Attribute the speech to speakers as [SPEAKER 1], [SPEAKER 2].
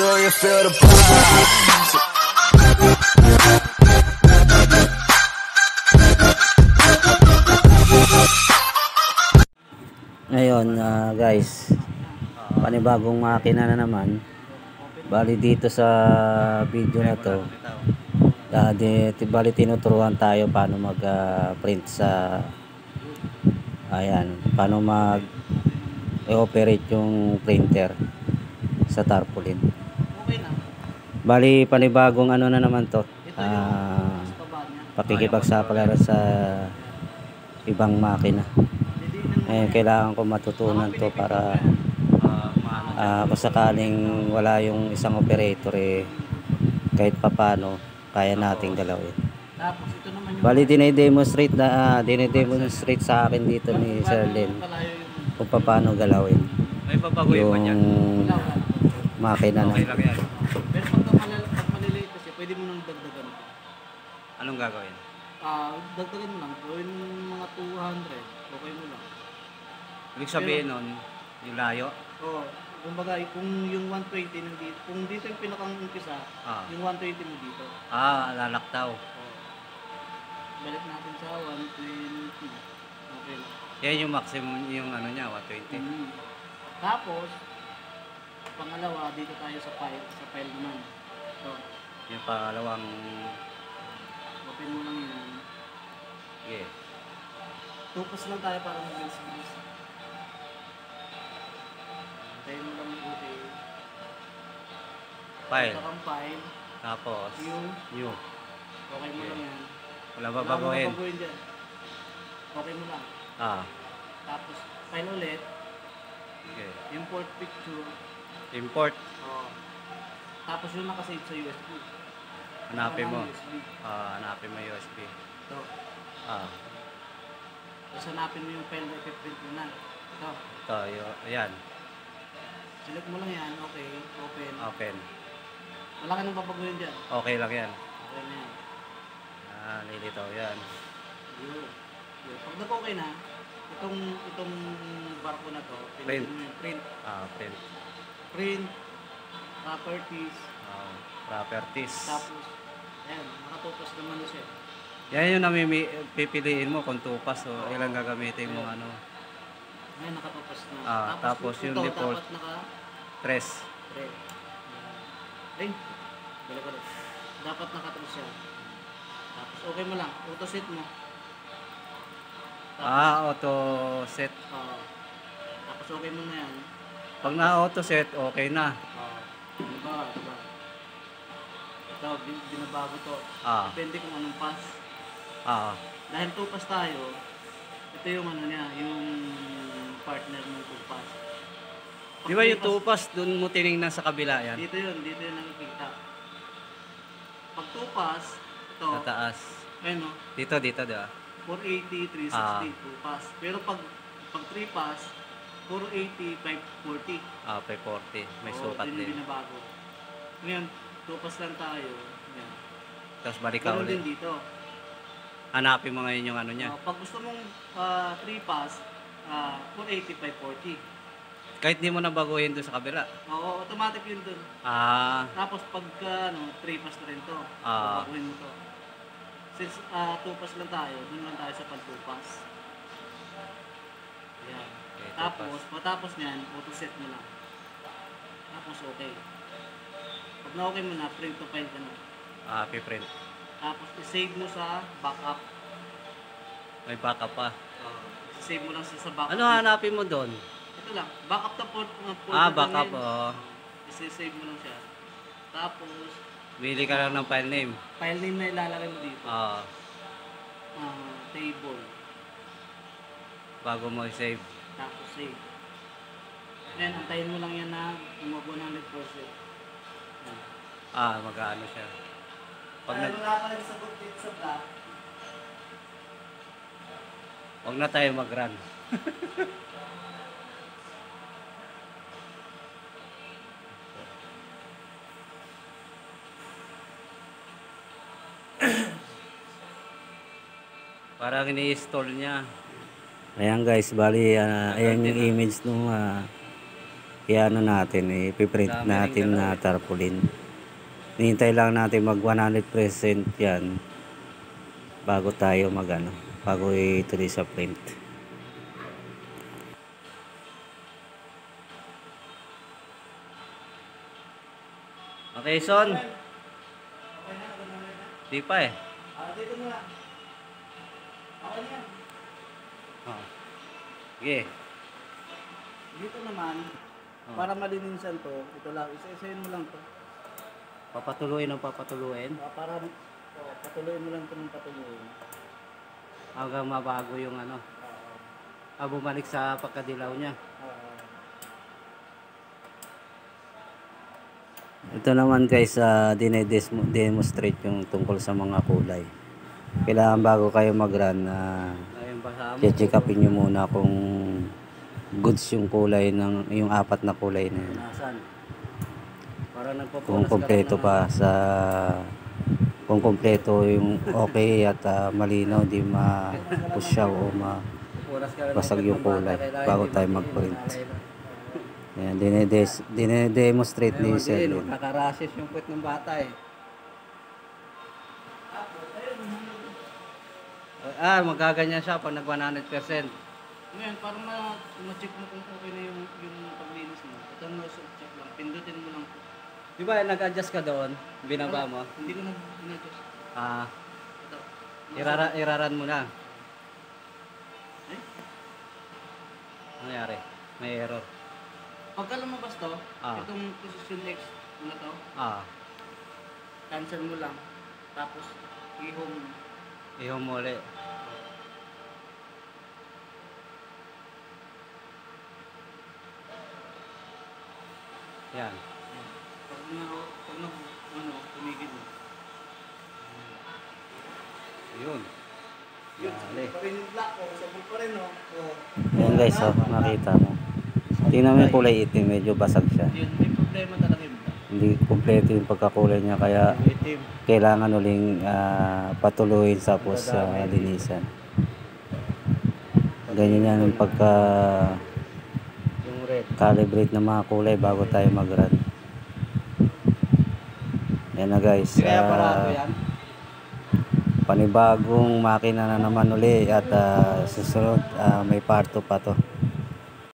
[SPEAKER 1] sure you feel the vibes.
[SPEAKER 2] Ngayon guys, panibagong makina na naman. Bali dito sa video na to, bali tinuturuan tayo paano mag print sa paano mag operate yung printer sa tarpaulin. Bali panibagong ano na naman to, pakikipagsapalaran sa ibang makina. Kailangan ko matutunan to para kung sakaling wala yung isang operator, kahit papano kaya nating galawin. Bali dinedemonstrate sa akin dito ni Sir Len kung paano galawin yung makina na.
[SPEAKER 3] Pero pag maliliit kasi pwede mo nang dagdagan.
[SPEAKER 2] Anong gagawin?
[SPEAKER 3] Dagdagan mo lang, gawin mga 200, okay mo lang.
[SPEAKER 2] Ibig sabihin nun, yung layo?
[SPEAKER 3] Oo. Kumbaga, kung yung 120 nandito, kung dito yung pinakang umpisa, yung 120 mo dito.
[SPEAKER 2] Lalaktaw.
[SPEAKER 3] Balik natin sa 120. Okay lang.
[SPEAKER 2] Yan yung maximum, yung ano niya, 120.
[SPEAKER 3] Tapos, pangalawa, dito tayo sa file naman. So,
[SPEAKER 2] yung pangalawang...
[SPEAKER 3] open mo lang yan.
[SPEAKER 2] Okay.
[SPEAKER 3] Tupas lang tayo para mag-bilis. Tayo mo lang mag-okay.
[SPEAKER 2] File.
[SPEAKER 3] File.
[SPEAKER 2] Tapos, new.
[SPEAKER 3] Okay mo lang yan.
[SPEAKER 2] Wala ba baguhin?
[SPEAKER 3] Wala baguhin dyan. Okay mo lang. Tapos, file ulit.
[SPEAKER 2] Okay.
[SPEAKER 3] Import picture.
[SPEAKER 2] Import.
[SPEAKER 3] Tapos yung nakasave sa USB.
[SPEAKER 2] Hanapin mo. Hanapin mo USB.
[SPEAKER 3] Ito. Tapos hanapin mo yung file na ipiprint mo na. Ito.
[SPEAKER 2] Ayan.
[SPEAKER 3] Select mo lang yan. Okay. Open. Wala ka nang papaguhin dyan.
[SPEAKER 2] Okay lang yan.
[SPEAKER 3] Okay na yan.
[SPEAKER 2] Nilitaw yan.
[SPEAKER 3] Yun. Pag nag-okay na, itong barko na to,
[SPEAKER 2] print.
[SPEAKER 3] Print. Print. Properties. Tapos, ayan, nakatupas naman na siya.
[SPEAKER 2] Yan yung pipiliin mo kung tupas o ilang gagamitin mo ano.
[SPEAKER 3] Ayan, nakatupas na.
[SPEAKER 2] Tapos yung default.
[SPEAKER 3] Dapat
[SPEAKER 2] Press.
[SPEAKER 3] Balik ulit. Dapat nakatress siya. Tapos okay mo lang, auto set mo.
[SPEAKER 2] Auto set.
[SPEAKER 3] Tapos okay mo na yan.
[SPEAKER 2] Pag na-auto set, okay na.
[SPEAKER 3] Diba? Ito, binabago to. Depende kung anong pass. Dahil 2 pass tayo, ito yung ano niya, yung partner ng 2 pass.
[SPEAKER 2] Di ba yung 2 pass, dun mo tinignan sa kabila yan?
[SPEAKER 3] Dito yun nakikita. Pag 2 pass, ito.
[SPEAKER 2] Sa taas.
[SPEAKER 3] Ayun o.
[SPEAKER 2] Dito, di ba?
[SPEAKER 3] 480, 360, 2 pass. Pero pag 3 pass, 480, 540.
[SPEAKER 2] 540. May sukat din.
[SPEAKER 3] Yung binabago. Ngayon, 2 pass lang tayo. Yan.
[SPEAKER 2] Tapos balik ka ulit.
[SPEAKER 3] Din dito.
[SPEAKER 2] Hanapin mo ngayon yung ano niya.
[SPEAKER 3] Pag gusto mong 3 pass, 480, 540.
[SPEAKER 2] Kahit di mo na baguhin doon sa kabila.
[SPEAKER 3] Oo, automatic yun doon. Tapos pagka 3 pass na rin to. Baguhin mo to. Since 2 pass lang tayo, doon lang tayo sa pag 2 pass. Ayan. Okay, tapos, matapos niyan, auto set mo lang. Tapos okay. Pag na-okay mo na, print to file ka na.
[SPEAKER 2] Piprint.
[SPEAKER 3] Tapos i-save mo sa backup.
[SPEAKER 2] May backup pa.
[SPEAKER 3] I-save mo lang sa backup.
[SPEAKER 2] Ano hanapin mo doon?
[SPEAKER 3] Ito lang, backup na folder.
[SPEAKER 2] Backup.
[SPEAKER 3] I-save mo lang siya. Tapos,
[SPEAKER 2] bili ka lang ng file name.
[SPEAKER 3] File name na ilalagay mo dito. Table.
[SPEAKER 2] Bago mo i-save.
[SPEAKER 3] Tapos save. Then, antayin mo lang yan na umabot 100%.
[SPEAKER 2] Mag-ano siya. Pag
[SPEAKER 3] wala ka lang sagot dito sa black.
[SPEAKER 2] Huwag na tayo mag-run. Parang ini-install niya. Ayan guys, bali ayan yung image nung iano natin, ipiprint natin na tarpaulin. Hintay lang natin mag 100% yan bago tayo bago ituloy sa print. Okay, Son. Di pa eh.
[SPEAKER 3] Dito na. Okay na.
[SPEAKER 2] Oh. Sige.
[SPEAKER 3] Dito naman, para malinisan to, ito lang, isa-isayin mo lang to.
[SPEAKER 2] Papatuloyin ng papatuloyin
[SPEAKER 3] Para patuloyin mo lang ito ng patuloyin.
[SPEAKER 2] hanggang mabago yung bumalik sa pagkadilaw niya. Ito naman guys, dinedemonstrate yung tungkol sa mga kulay. Kailangan bago kayo mag-run check upin nyo muna kung goods yung kulay yung 4 na kulay na yun. Kung kompleto pa kung kompleto yung okay at malinaw, di mapusyaw o basag yung kulay bago tayo mag-print. Ayan, dinedemonstrate ni Sir.
[SPEAKER 3] Kakarashes yung puwet ng bata eh.
[SPEAKER 2] Magaganyan siya pag nag 100%.
[SPEAKER 3] Ngayon, para ma-check mo kung okay na yung paglinis mo. Ito mo check lang, pindutin mo lang.
[SPEAKER 2] Di ba nag-adjust ka doon? Binaba mo?
[SPEAKER 3] Hindi ko na in-adjust. Ito.
[SPEAKER 2] Iraran mo na.
[SPEAKER 3] Eh?
[SPEAKER 2] Nangyari? May error.
[SPEAKER 3] Pagka lumabas to, itong position X na to, cancel mo lang. Tapos, i-home mo.
[SPEAKER 2] I-home mo ulit. Yan.
[SPEAKER 3] Pag tumigil mo.
[SPEAKER 2] Yun. Dali.
[SPEAKER 3] Pa rin yung black ko, sabog pa rin
[SPEAKER 2] Yan guys, makita mo. Tingnan mo yung kulay itim, medyo basag siya.
[SPEAKER 3] Yun, may problema talaga yung black.
[SPEAKER 2] Hindi kumpleto yung pagkakulay niya, kaya kailangan uling patuloyin sa linisan. Ganyan yan yung pagka calibrate ng mga kulay bago tayo mag-run. Yan na guys, panibagong makina na naman uli at susunod may part 2 pa to.